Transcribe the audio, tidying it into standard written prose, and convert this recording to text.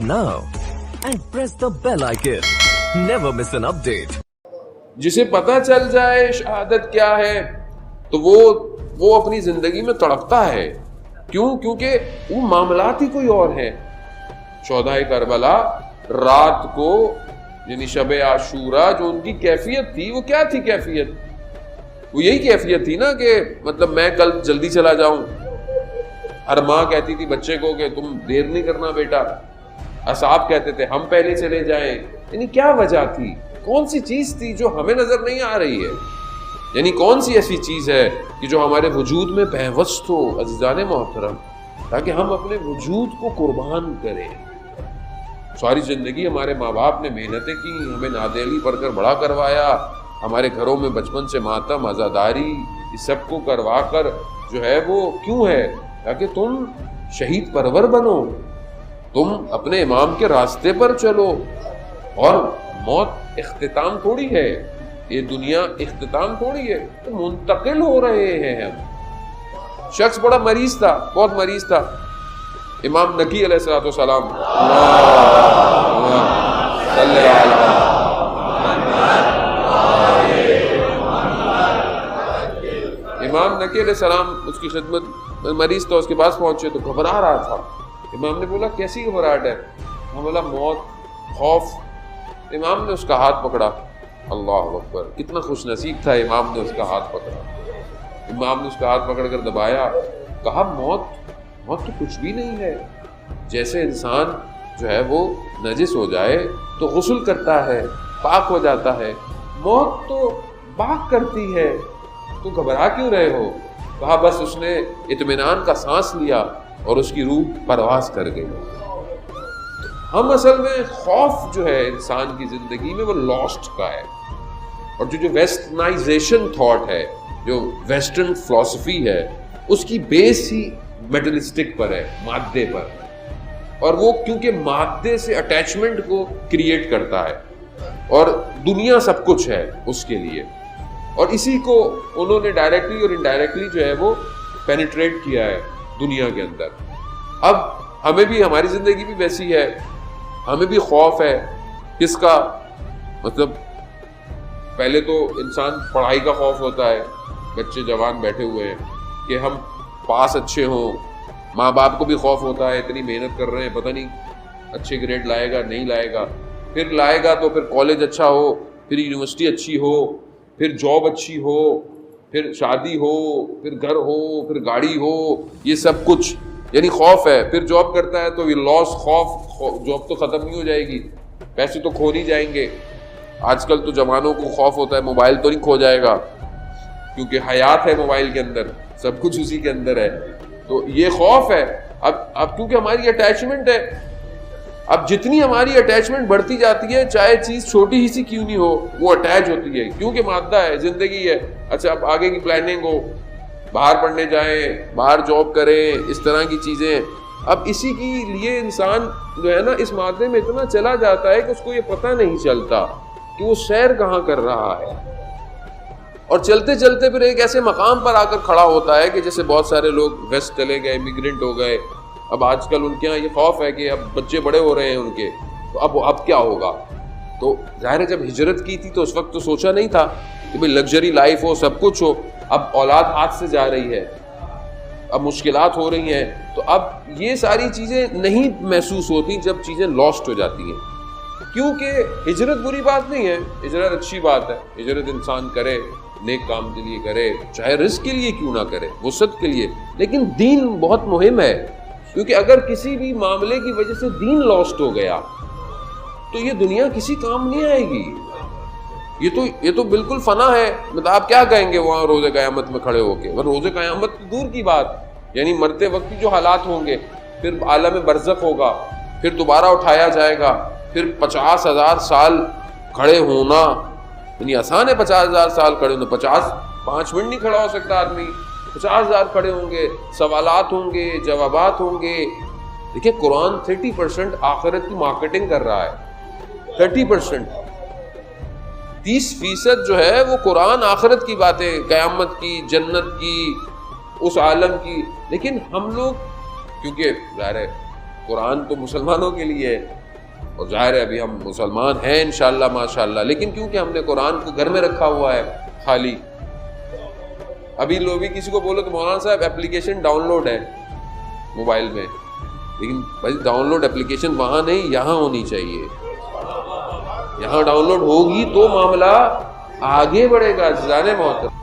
now and press the bell icon. Never miss an update. جسے پتہ چل جائے شہادت کیا ہے تو وہ اپنی زندگی میں تڑپتا ہے. کیوں؟ کیونکہ وہ معاملات ہی کوئی اور ہیں. شہدائے کربلا رات کو یعنی شب عاشورہ جو ان کی کیفیت تھی وہ کیا تھی؟ کیفیت وہ یہی کیفیت تھی نا کہ مطلب میں کل جلدی چلا جاؤں. ہر ماں کہتی تھی بچے کو کہ تم دیر نہیں کرنا بیٹا. اصحاب کہتے تھے ہم پہلے چلے جائیں. یعنی کیا وجہ تھی؟ کون سی چیز تھی جو ہمیں نظر نہیں آ رہی ہے؟ یعنی کون سی ایسی چیز ہے کہ جو ہمارے وجود میں پیوست ہو عزیزان محترم، تاکہ ہم اپنے وجود کو قربان کریں. ساری زندگی ہمارے ماں باپ نے محنتیں کی، ہمیں نادیلی پڑھ کر بڑا کروایا، ہمارے گھروں میں بچپن سے ماتم عزاداری اس سب کو کروا کر جو ہے وہ کیوں ہے؟ تاکہ تم شہید پرور بنو، تم اپنے امام کے راستے پر چلو. اور موت اختتام تھوڑی ہے، یہ دنیا اختتام تھوڑی ہے، تو منتقل ہو رہے ہیں ہم. شخص بڑا مریض تھا، بہت مریض تھا. امام نقی علیہ الصلوۃ والسلام امام نقی علیہ السلام اس کی خدمت، مریض تھا، اس کے پاس پہنچے تو گھبرا رہا تھا. امام نے بولا کیسی گھبراہٹ ہے؟ بولا موت، خوف. امام نے اس کا ہاتھ پکڑا. اللہ اکبر، کتنا خوش نصیب تھا امام نے اس کا ہاتھ پکڑا. امام نے اس کا ہاتھ پکڑ کر دبایا، کہا موت تو کچھ بھی نہیں ہے. جیسے انسان جو ہے وہ نجس ہو جائے تو غسل کرتا ہے، پاک ہو جاتا ہے، موت تو پاک کرتی ہے، تو گھبرا کیوں رہے ہو؟ کہا بس اس نے اطمینان کا سانس لیا اور اس کی روح پرواز کر گئی. ہم اصل میں خوف جو ہے انسان کی زندگی میں وہ لاسٹ کا ہے. اور جو ویسٹرنائزیشن تھاٹ ہے، جو ویسٹرن فلسفی ہے، اس کی بیس ہی میٹلسٹک پر ہے، مادے پر. اور وہ کیونکہ مادے سے اٹیچمنٹ کو کریٹ کرتا ہے اور دنیا سب کچھ ہے اس کے لیے. اور اسی کو انہوں نے ڈائریکٹلی اور انڈائریکٹلی جو ہے وہ پینیٹریٹ کیا ہے دنیا کے اندر. اب ہمیں بھی، ہماری زندگی بھی ویسی ہے، ہمیں بھی خوف ہے. کس کا؟ مطلب پہلے تو انسان پڑھائی کا خوف ہوتا ہے، بچے جوان بیٹھے ہوئے ہیں کہ ہم پاس اچھے ہوں. ماں باپ کو بھی خوف ہوتا ہے، اتنی محنت کر رہے ہیں، پتہ نہیں اچھے گریڈ لائے گا نہیں لائے گا. پھر لائے گا تو پھر کالج اچھا ہو، پھر یونیورسٹی اچھی ہو، پھر جاب اچھی ہو، پھر شادی ہو، پھر گھر ہو، پھر گاڑی ہو، یہ سب کچھ یعنی خوف ہے. پھر جاب کرتا ہے تو یہ لاس، خوف، جاب تو ختم نہیں ہو جائے گی، پیسے تو کھو نہیں جائیں گے. آج کل تو جوانوں کو خوف ہوتا ہے موبائل تو نہیں کھو جائے گا، کیونکہ حیات ہے موبائل کے اندر، سب کچھ اسی کے اندر ہے. تو یہ خوف ہے. اب کیونکہ ہماری اٹیچمنٹ ہے، اب جتنی ہماری اٹیچمنٹ بڑھتی جاتی ہے، چاہے چیز چھوٹی ہی سی کیوں نہیں ہو، وہ اٹیچ ہوتی ہے، کیونکہ مادہ ہے، زندگی ہے. اچھا اب آگے کی پلاننگ ہو، باہر پڑھنے جائیں، باہر جاب کریں، اس طرح کی چیزیں. اب اسی کے لیے انسان جو ہے نا اس مادے میں اتنا چلا جاتا ہے کہ اس کو یہ پتہ نہیں چلتا کہ وہ سیر کہاں کر رہا ہے. اور چلتے چلتے پھر ایک ایسے مقام پر آ کر کھڑا ہوتا ہے کہ جیسے بہت سارے لوگ ویسٹ چلے گئے، امیگرینٹ ہو گئے. اب آج کل ان کے یہاں یہ خوف ہے کہ اب بچے بڑے ہو رہے ہیں ان کے، تو اب کیا ہوگا؟ تو ظاہر ہے جب ہجرت کی تھی تو اس وقت تو سوچا نہیں تھا کہ بھئی لگژری لائف ہو، سب کچھ ہو. اب اولاد ہاتھ سے جا رہی ہے، اب مشکلات ہو رہی ہیں، تو اب یہ ساری چیزیں نہیں محسوس ہوتی جب چیزیں لاسٹ ہو جاتی ہیں. کیونکہ ہجرت بری بات نہیں ہے، ہجرت اچھی بات ہے. ہجرت انسان کرے، نیک کام کے لیے کرے، چاہے رزق کے لیے کیوں نہ کرے، وسعت کے لیے. لیکن دین بہت مہم ہے، کیونکہ اگر کسی بھی معاملے کی وجہ سے دین لاسٹ ہو گیا تو یہ دنیا کسی کام نہیں آئے گی. یہ تو بالکل فنا ہے. مطلب آپ کیا کہیں گے وہاں روز قیامت میں کھڑے ہو کے؟ روز قیامت دور کی بات، یعنی مرتے وقت کی جو حالات ہوں گے، پھر عالم برزخ ہوگا، پھر دوبارہ اٹھایا جائے گا، پھر 50,000 سال کھڑے ہونا یعنی آسان ہے. 50,000 سال کھڑے ہونا، 5 منٹ نہیں کھڑا ہو سکتا آدمی. 50,000 کھڑے ہوں گے، سوالات ہوں گے، جوابات ہوں گے. دیکھیں قرآن 30% آخرت کی مارکیٹنگ کر رہا ہے. 30%، 30% جو ہے وہ قرآن آخرت کی باتیں، قیامت کی، جنت کی، اس عالم کی. لیکن ہم لوگ کیونکہ ظاہر ہے قرآن تو مسلمانوں کے لیے ہے، اور ظاہر ہے ابھی ہم مسلمان ہیں انشاءاللہ ماشاءاللہ، لیکن کیونکہ ہم نے قرآن کو گھر میں رکھا ہوا ہے خالی. ابھی لوگ بھی کسی کو بولو تو مولانا صاحب اپلیکیشن ڈاؤن لوڈ ہے موبائل میں، لیکن بھائی ڈاؤن لوڈ اپلیکیشن وہاں نہیں، یہاں ہونی چاہیے. یہاں ڈاؤن لوڈ ہوگی تو معاملہ آگے بڑھے گا. عزیزان محترم،